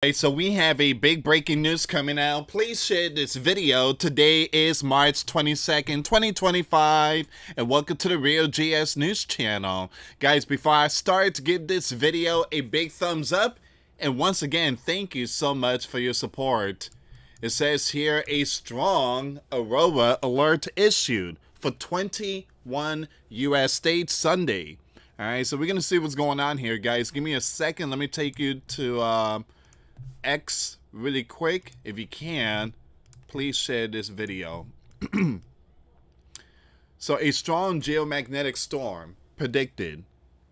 Okay, so we have a big breaking news coming out. Please share this video. Today is March 22nd, 2025, and welcome to the Real GS News channel. Guys, before I start, give this video a big thumbs up, and once again, thank you so much for your support. It says here a strong Aurora alert issued for 21 US states Sunday. Alright, so we're going to see what's going on here, guys. Give me a second. Let me take you to X really quick. If you can, please share this video. So a strong geomagnetic storm predicted.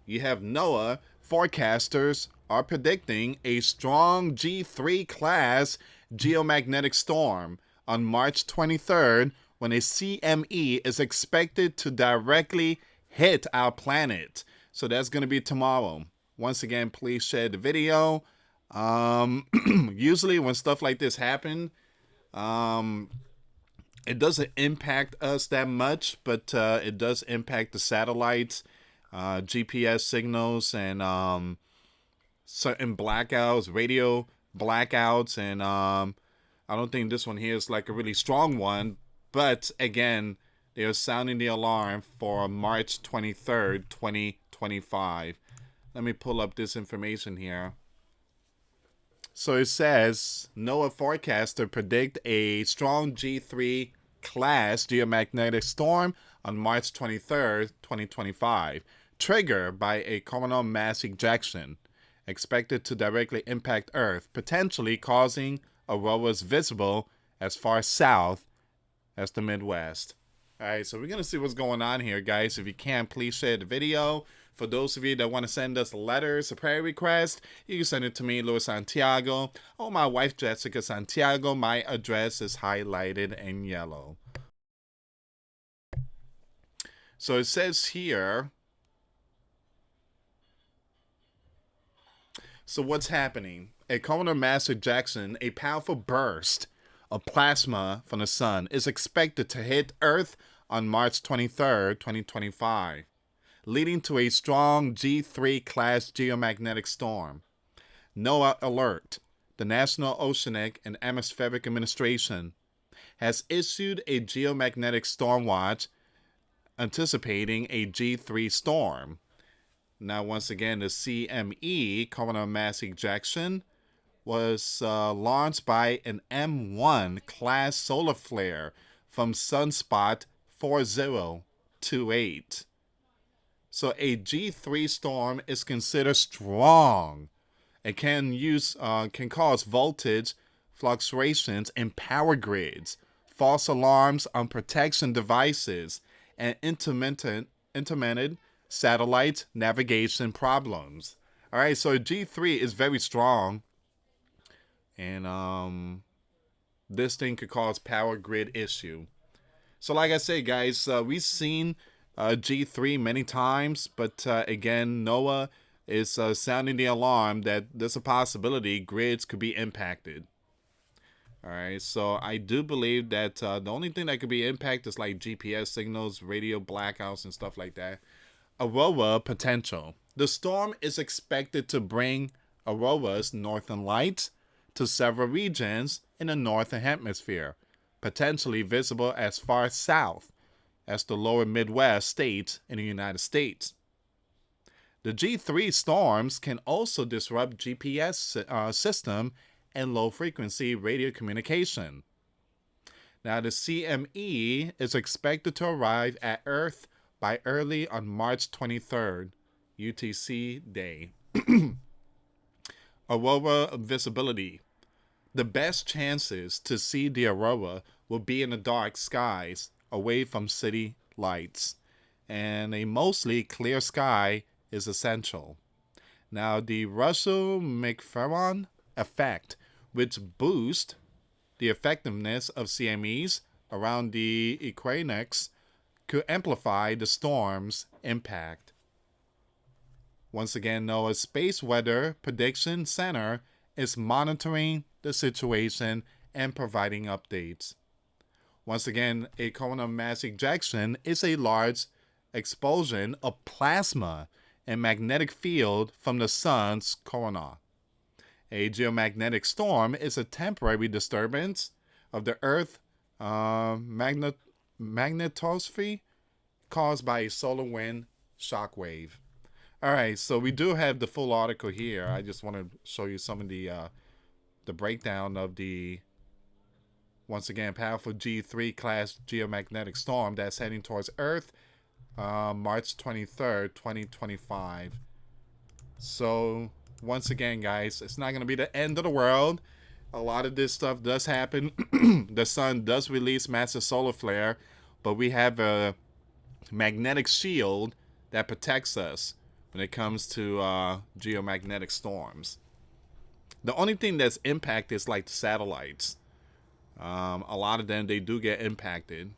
You have NOAA forecasters are predicting a strong G3 class geomagnetic storm on March 23rd when a CME is expected to directly hit our planet. So that's going to be tomorrow. Once again, please share the video. Usually when stuff like this happen, it doesn't impact us that much, but it does impact the satellites, GPS signals, and certain blackouts, radio blackouts, and I don't think this one here is like a really strong one, but again, they are sounding the alarm for March 23rd, 2025. Let me pull up this information here. So it says, NOAA forecaster predict a strong G3 class geomagnetic storm on March 23rd, 2025, triggered by a coronal mass ejection, expected to directly impact Earth, potentially causing auroras visible as far south as the Midwest. Alright, so we're going to see what's going on here, guys. If you can, please share the video. For those of you that want to send us letters, a prayer request, you can send it to me, US Santiago, or my wife, Jessica Santiago. My address is highlighted in yellow. So it says here, so what's happening? A coronal mass ejection, a powerful burst of plasma from the sun, is expected to hit Earth on March 23rd, 2025. Leading to a strong G3 class geomagnetic storm. NOAA alert. The National Oceanic and Atmospheric Administration has issued a geomagnetic storm watch anticipating a G3 storm. Now, once again, the CME, coronal mass ejection, was launched by an M1 class solar flare from sunspot 4028. So a G3 storm is considered strong. It can cause voltage fluctuations in power grids, false alarms on protection devices, and intermittent satellite navigation problems. All right, so a G3 is very strong, and this thing could cause power grid issue. So like I say, guys, we've seen G3 many times, but again, NOAA is sounding the alarm that there's a possibility grids could be impacted. Alright, so I do believe that the only thing that could be impacted is like GPS signals, radio blackouts, and stuff like that. Aurora potential. The storm is expected to bring auroras, northern lights, to several regions in the northern hemisphere, potentially visible as far south as the lower Midwest states in the United States. The G3 storms can also disrupt GPS system and low-frequency radio communication. Now, the CME is expected to arrive at Earth by early on March 23rd, UTC day. Aurora visibility. The best chances to see the aurora will be in the dark skies, away from city lights, and a mostly clear sky is essential. Now, the Russell-McFerron effect, which boosts the effectiveness of CMEs around the Equinox, could amplify the storm's impact. Once again, NOAA's Space Weather Prediction Center is monitoring the situation and providing updates. Once again, a coronal mass ejection is a large explosion of plasma and magnetic field from the sun's corona. A geomagnetic storm is a temporary disturbance of the Earth magnetosphere caused by a solar wind shock wave. All right, so we do have the full article here. I just want to show you some of the breakdown of the, once again, powerful G3 class geomagnetic storm that's heading towards Earth March 23rd, 2025. So once again, guys, it's not going to be the end of the world. A lot of this stuff does happen. The sun does release massive solar flare, but we have a magnetic shield that protects us when it comes to geomagnetic storms. The only thing that's impacted is like the satellites. A lot of them, they do get impacted.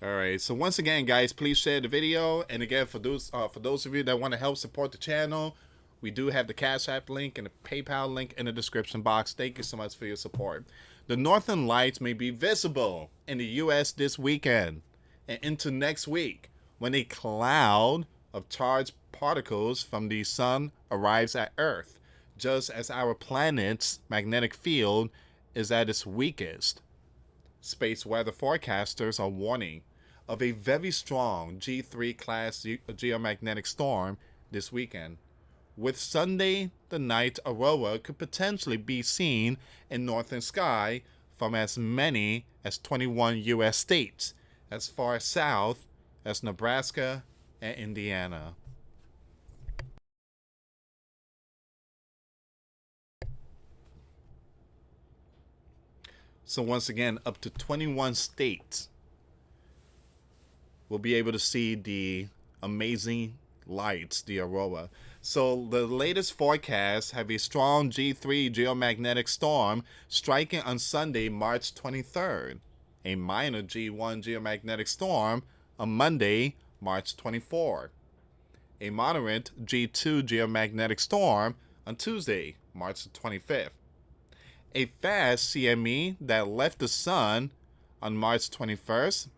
All right, so once again, guys, please share the video. And again, for those of you that want to help support the channel, we do have the Cash App link and the PayPal link in the description box. Thank you so much for your support. The northern lights may be visible in the U.S. this weekend and into next week when a cloud of charged particles from the sun arrives at Earth, just as our planet's magnetic field is at its weakest. Space weather forecasters are warning of a very strong G3 class geomagnetic storm this weekend, with Sunday the night aurora could potentially be seen in northern sky from as many as 21 U.S. states, as far south as Nebraska and Indiana. So once again, up to 21 states will be able to see the amazing lights, the aurora. So the latest forecasts have a strong G3 geomagnetic storm striking on Sunday, March 23rd, a minor G1 geomagnetic storm on Monday, March 24th, a moderate G2 geomagnetic storm on Tuesday, March 25th, a fast CME that left the sun on March 21st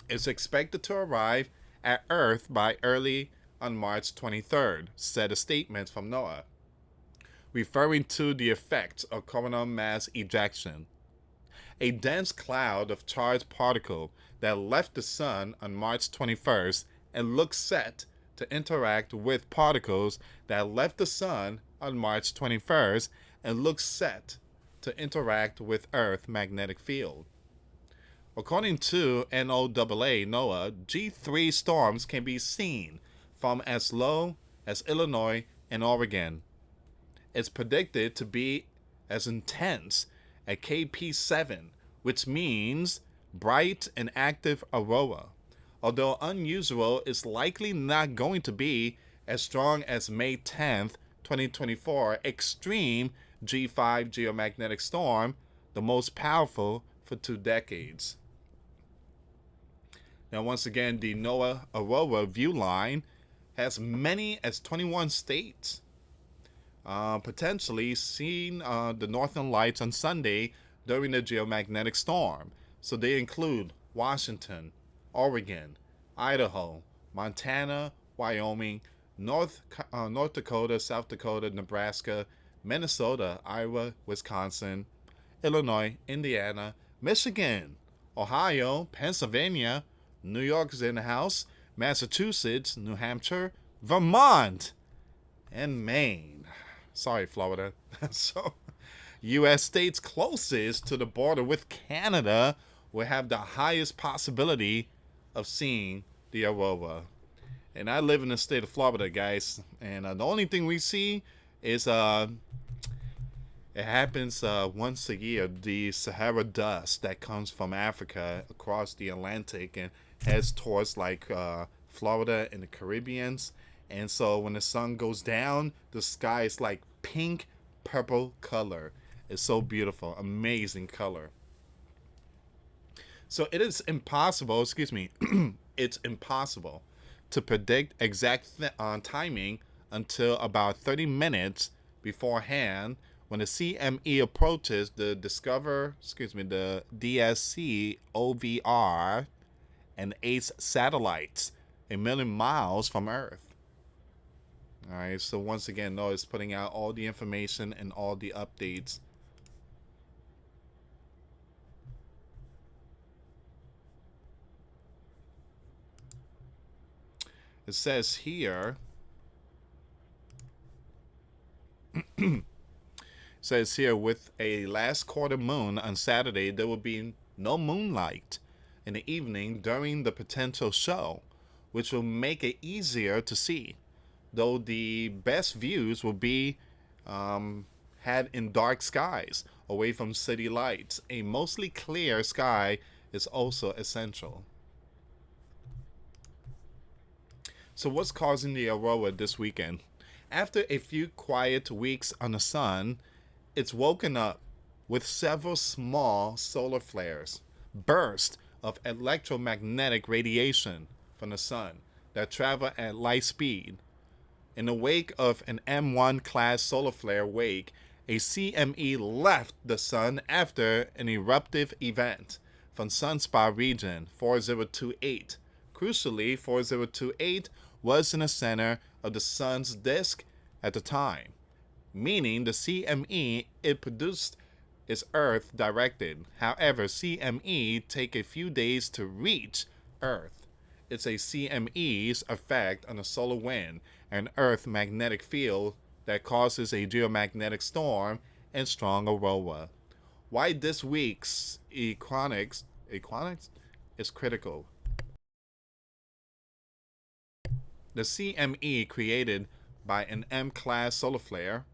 is expected to arrive at Earth by early on March 23rd, said a statement from NOAA, referring to the effects of coronal mass ejection. A dense cloud of charged particle that left the sun on March 21st and looks set to interact with particles that left the sun on March 21st and looks set to interact with Earth's magnetic field. According to NOAA, G3 storms can be seen from as low as Illinois and Oregon. It's predicted to be as intense at KP7, which means bright and active aurora. Although unusual, it's likely not going to be as strong as May 10th, 2024 extreme G5 geomagnetic storm, the most powerful for 2 decades. Now, once again, the NOAA Aurora view line has many as 21 states potentially seeing the northern lights on Sunday during the geomagnetic storm. So they include Washington, Oregon, Idaho, Montana, Wyoming, North Dakota, South Dakota, Nebraska, Minnesota, Iowa, Wisconsin, Illinois, Indiana, Michigan, Ohio, Pennsylvania, New York's in the house, Massachusetts, New Hampshire, Vermont, and Maine. Sorry, Florida. So, U.S. states closest to the border with Canada will have the highest possibility of seeing the aurora. And I live in the state of Florida, guys. And the only thing we see is it happens once a year. The Sahara dust that comes from Africa across the Atlantic and heads towards like Florida and the Caribbeans. And so when the sun goes down, the sky is like pink, purple color. It's so beautiful, amazing color. So it is impossible, it's impossible to predict exact timing until about 30 minutes beforehand when the CME approaches the the DSC OVR and ACE satellites a million miles from Earth. All right, so once again, no, it's putting out all the information and all the updates. It says here, with a last quarter moon on Saturday, there will be no moonlight in the evening during the potential show, which will make it easier to see, though the best views will be had in dark skies, away from city lights. A mostly clear sky is also essential. So, what's causing the aurora this weekend? After a few quiet weeks on the sun, it's woken up with several small solar flares, bursts of electromagnetic radiation from the sun that travel at light speed. In the wake of an M1 class solar flare wake, a CME left the sun after an eruptive event from Sunspot region 4028. Crucially, 4028 was in the center of the sun's disk at the time, meaning the CME it produced is Earth directed. However, CME take a few days to reach Earth. It's a CME's effect on the solar wind and Earth magnetic field that causes a geomagnetic storm and strong aurora. Why this week's Equinox is critical. The CME created by an M-class solar flare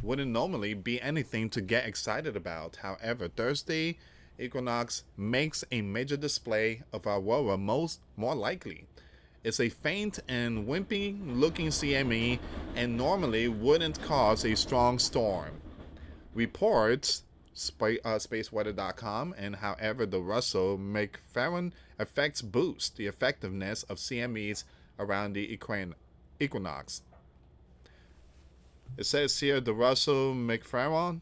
wouldn't normally be anything to get excited about. However, Thursday Equinox makes a major display of aurora more likely. It's a faint and wimpy looking CME and normally wouldn't cause a strong storm. Reports spaceweather.com and however the Russell McFarren effects boost the effectiveness of CMEs around the equinox. It says here the Russell McFarren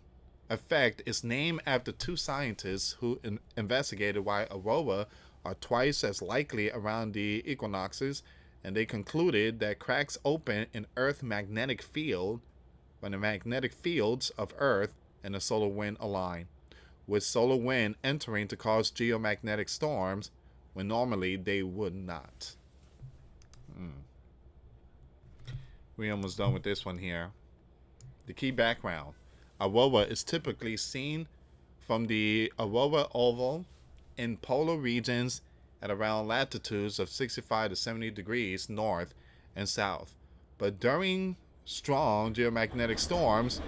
effect is named after two scientists who investigated why aurora are twice as likely around the equinoxes, and they concluded that cracks open in Earth's magnetic field when the magnetic fields of Earth and the solar wind align, with solar wind entering to cause geomagnetic storms when normally they would not. We're almost done with this one here. The key background. Aurora is typically seen from the aurora oval in polar regions at around latitudes of 65 to 70 degrees north and south. But during strong geomagnetic storms,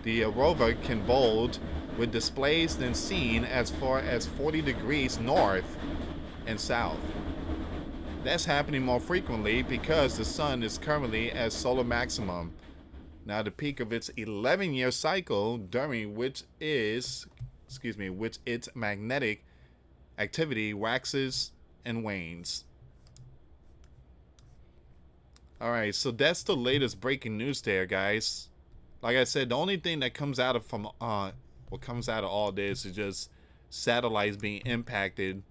the aurora can bulge with displays then seen as far as 40 degrees north and south. That's happening more frequently because the sun is currently at solar maximum. Now the peak of its 11-year cycle, during which its magnetic activity waxes and wanes. Alright, so that's the latest breaking news there, guys. Like I said, the only thing that comes out of all this is just satellites being impacted,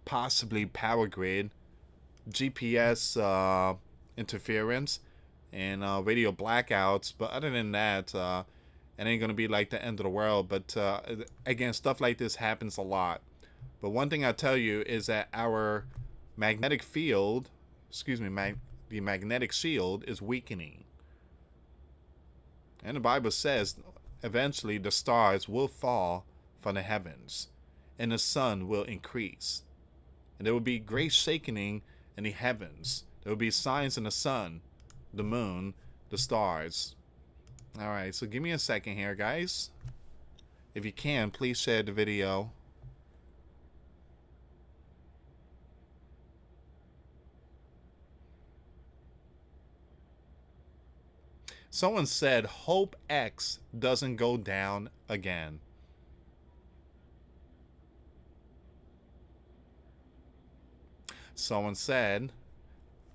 possibly power grid, GPS interference, and radio blackouts. But other than that, it ain't gonna be like the end of the world. But again, stuff like this happens a lot. But one thing I tell you is that our magnetic field, the magnetic shield is weakening. And the Bible says eventually the stars will fall from the heavens and the sun will increase. And there will be great shaking in the heavens. There will be signs in the sun, the moon, the stars. Alright, so give me a second here, guys. If you can, please share the video. Someone said, hope X doesn't go down again. Someone said,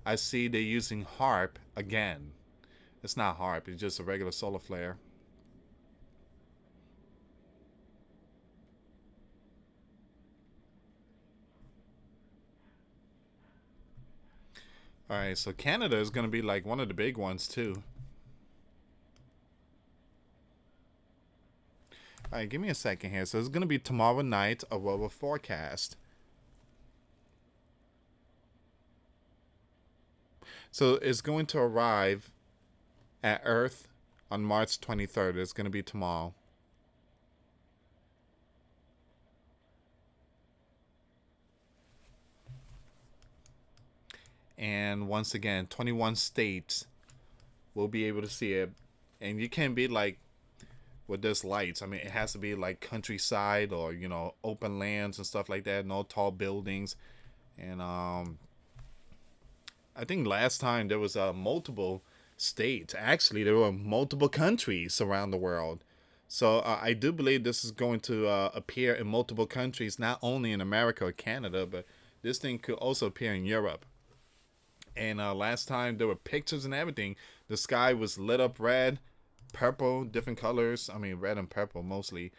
I see they're using HARP again. It's not HARP, it's just a regular solar flare. All right, so Canada is going to be like one of the big ones too. All right, give me a second here. So it's going to be tomorrow night, Aurora forecast. So it's going to arrive at Earth on March 23rd. It's going to be tomorrow. And once again, 21 states will be able to see it. And you can't be like with this lights. I mean, it has to be like countryside or, you know, open lands and stuff like that. No tall buildings. And I think last time there was multiple states. Actually, there were multiple countries around the world. So I do believe this is going to appear in multiple countries, not only in America or Canada, but this thing could also appear in Europe. And last time there were pictures and everything. The sky was lit up red, purple, different colors. I mean, red and purple mostly,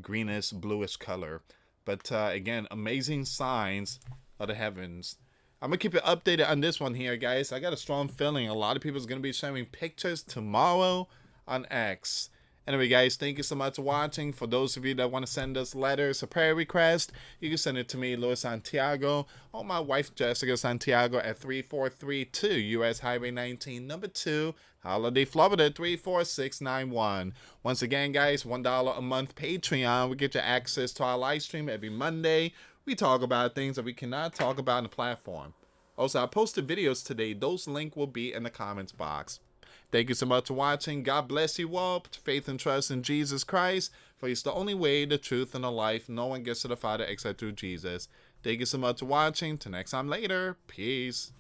greenish, bluish color. But again, amazing signs of the heavens. I'm gonna keep it updated on this one here, guys. I got a strong feeling a lot of people is gonna be sharing pictures tomorrow on X. Anyway, guys, thank you so much for watching. For those of you that want to send us letters or prayer requests, you can send it to me, US Santiago, or my wife, Jessica Santiago, at 3432 US Highway 19, number 2, Holiday, Florida, 34691. Once again, guys, $1 a month Patreon. We get you access to our live stream every Monday. We talk about things that we cannot talk about on the platform. Also, I posted videos today. Those links will be in the comments box. Thank you so much for watching. God bless you all. Put faith and trust in Jesus Christ, for He's the only way, the truth, and the life. No one gets to the Father except through Jesus. Thank you so much for watching. Till next time later. Peace.